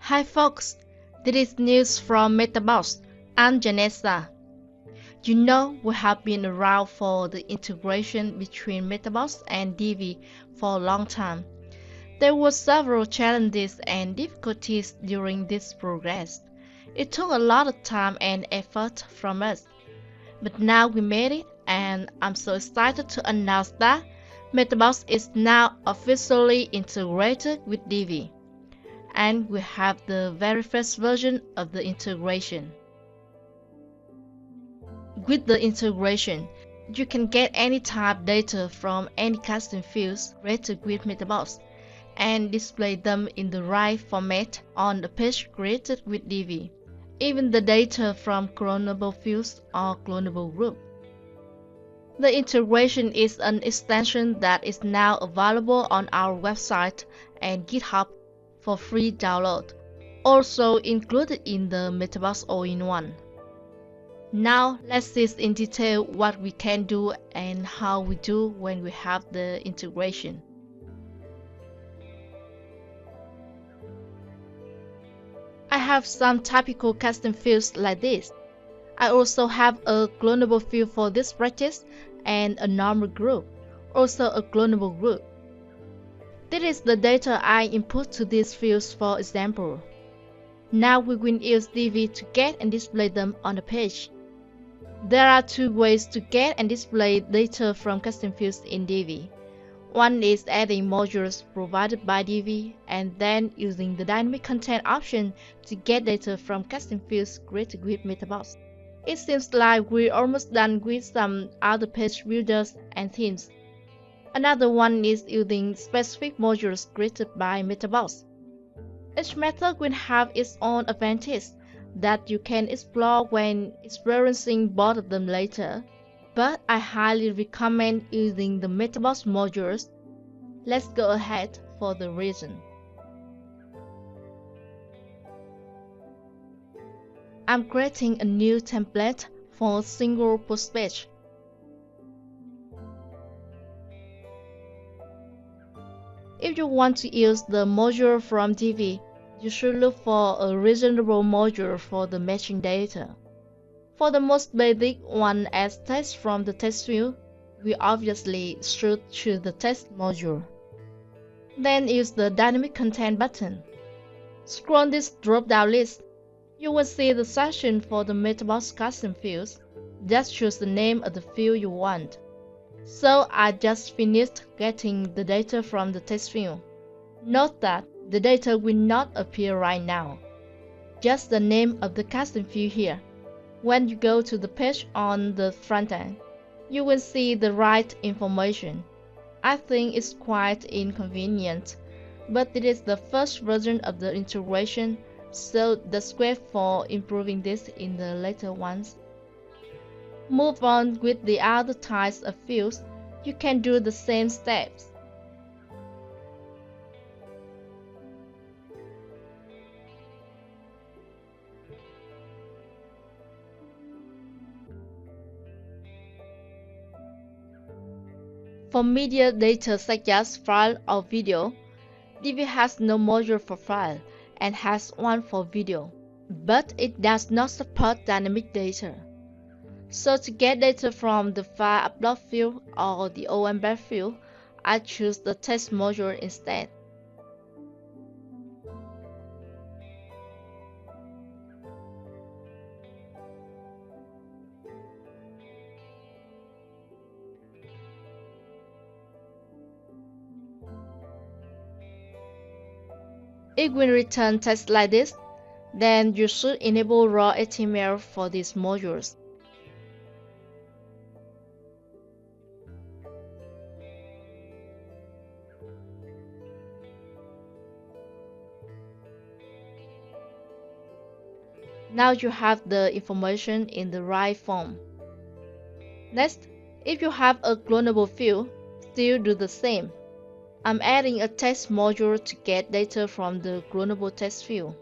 Hi folks, this is news from MetaBox. I'm Janessa. You know we have been around for the integration between MetaBox and Divi for a long time. There were several challenges and difficulties during this progress. It took a lot of time and effort from us. But now we made it, and I'm so excited to announce that MetaBox is now officially integrated with Divi. And we have the very first version of the integration. With the integration, you can get any type data from any custom fields created with MetaBox and display them in the right format on the page created with Divi, even the data from clonable fields or clonable group. The integration is an extension that is now available on our website and GitHub for free download, also included in the MetaBox all-in-one. Now let's see in detail what we can do and how we do when we have the integration. I have some typical custom fields like this. I also have a clonable field for this practice and a normal group, also a clonable group. This is the data I input to these fields, for example. Now we will use Divi to get and display them on the page. There are two ways to get and display data from custom fields in Divi. One is adding modules provided by Divi and then using the dynamic content option to get data from custom fields created with MetaBox. It seems like we're almost done with some other page builders and themes. Another one is using specific modules created by MetaBox. Each method will have its own advantage that you can explore when experiencing both of them later, but I highly recommend using the MetaBox modules. Let's go ahead for the reason. I'm creating a new template for a single post page. If you want to use the module from Divi, you should look for a reasonable module for the matching data. For the most basic one as text from the text field, we obviously should choose the text module. Then use the dynamic content button. Scroll this drop-down list. You will see the section for the MetaBox custom fields. Just choose the name of the field you want. So I just finished getting the data from the text field. Note that the data will not appear right now. Just the name of the custom field here. When you go to the page on the front end, you will see the right information. I think it's quite inconvenient, but it is the first version of the integration, so the script for improving this in the later ones. Move on with the other types of fields. You can do the same steps. For media data such as file or video, Divi has no module for file and has one for video, but it does not support dynamic data. So to get data from the file upload field or the embed field, I choose the text module instead. It will return text like this. Then you should enable raw HTML for these modules. Now you have the information in the right form. Next, if you have a clonable field, still do the same. I'm adding a text module to get data from the clonable text field.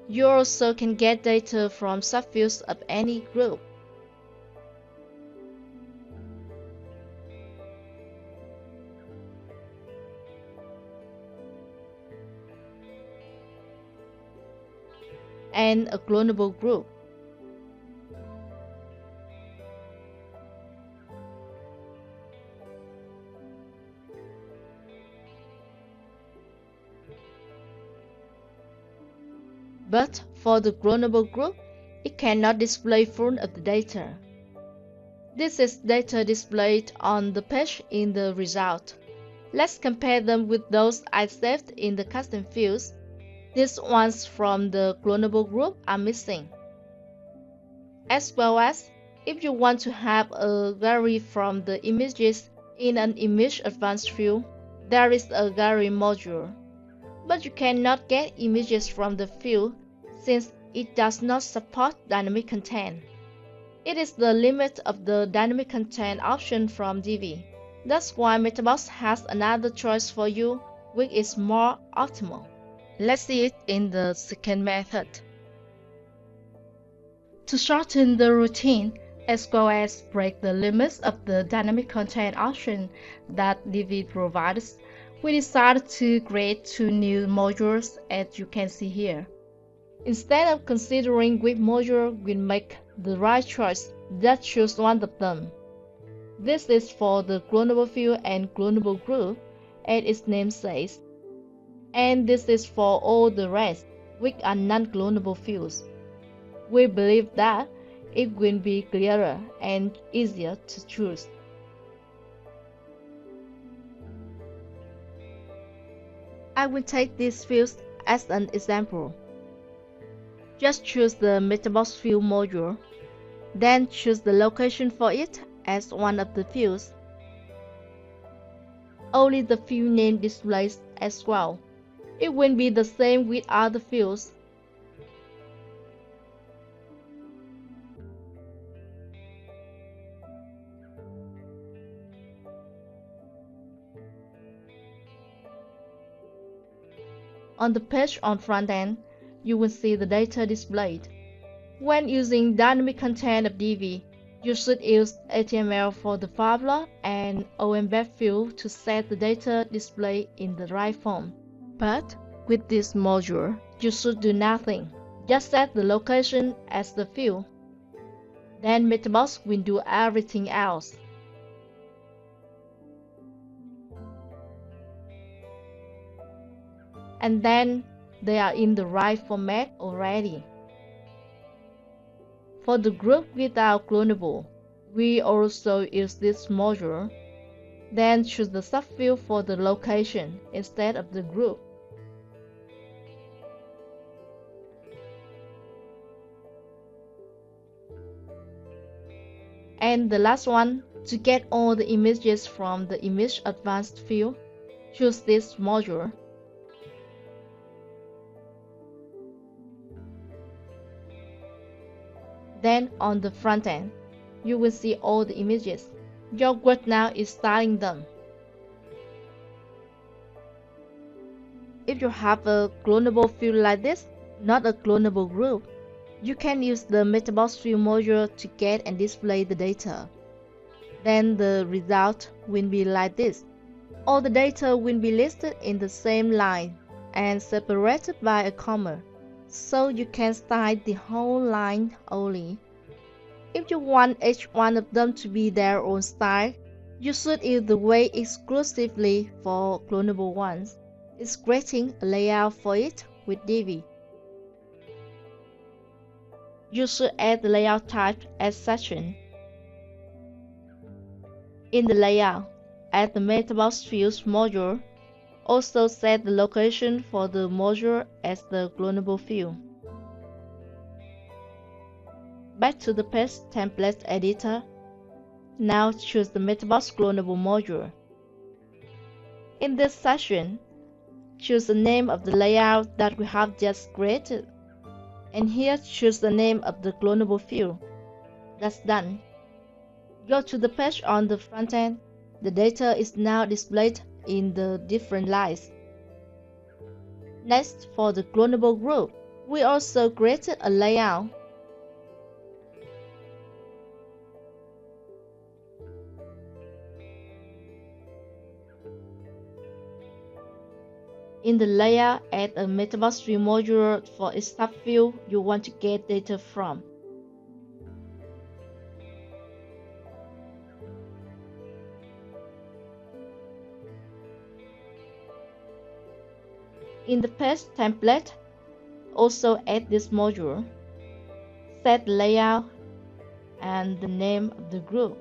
You also can get data from subfields of any group. and a clonable group. But for the clonable group, it cannot display full of the data. This is data displayed on the page in the result. Let's compare them with those I saved in the custom fields. These ones from the clonable group are missing. As well as, if you want to have a gallery from the images in an image advanced field, there is a gallery module. But you cannot get images from the field since it does not support dynamic content. It is the limit of the dynamic content option from Divi. That's why MetaBox has another choice for you, which is more optimal. Let's see it in the second method. To shorten the routine, as well as break the limits of the dynamic content option that Divi provides, we decided to create two new modules as you can see here. Instead of considering which module will make the right choice, just choose one of them. This is for the clonable field and clonable group, as its name says. And this is for all the rest, which are non-clonable fields. We believe that it will be clearer and easier to choose. I will take these fields as an example. Just choose the MetaBox field module, then choose the location for it as one of the fields. Only the field name displays as well. It will be the same with other fields. On the page on front end, you will see the data displayed. When using dynamic content of Divi, you should use HTML for the formula and OEmbed field to set the data display in the right form. But with this module, you should do nothing. Just set the location as the field. Then MetaBox will do everything else. And then they are in the right format already. For the group without clonable, we also use this module. Then choose the subfield for the location instead of the group. And the last one, to get all the images from the image advanced field, choose this module. Then on the front end, you will see all the images. Your work now is styling them. If you have a clonable field like this, not a clonable group, you can use the MetaBox field module to get and display the data. Then the result will be like this. All the data will be listed in the same line and separated by a comma, so you can style the whole line only. If you want each one of them to be their own style, you should use the way exclusively for clonable ones. It's creating a layout for it with Divi. You should add the layout type as section. In the layout, add the MetaBox fields module. Also set the location for the module as the clonable field. Back to the page template editor. Now choose the MetaBox clonable module. In this section, choose the name of the layout that we have just created. And here choose the name of the clonable field. That's done. Go to the page on the front end. The data is now displayed in the different lines. Next, for the clonable group, we also created a layout. In the layer, add a MetaBox Stream module for each subfield you want to get data from. In the page template, also add this module. Set the layout and the name of the group.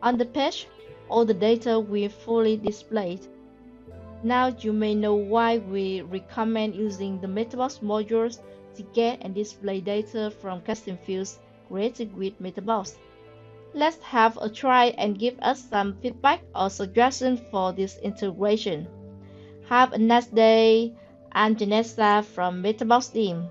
On the page, all the data will fully displayed. Now you may know why we recommend using the MetaBox modules to get and display data from custom fields created with MetaBox. Let's have a try and give us some feedback or suggestions for this integration. Have a nice day. I'm Janessa from MetaBox team.